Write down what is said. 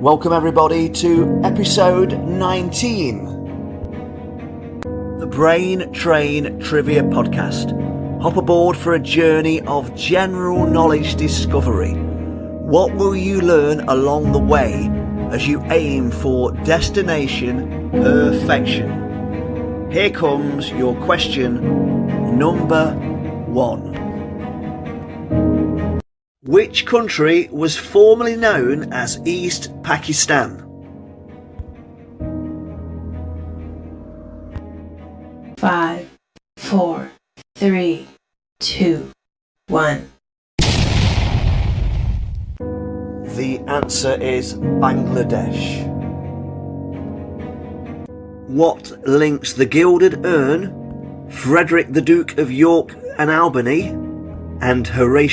Welcome everybody to episode 19, the Brain Train Trivia Podcast. Hop aboard for a journey of general knowledge discovery. What will you learn along the way as you aim for destination perfection? Here comes your question number 1. Which country was formerly known as East Pakistan? Five, 4, 3, 2, 1. The answer is Bangladesh. What links the Gilded Urn, Frederick the Duke of York and Albany, and Horatio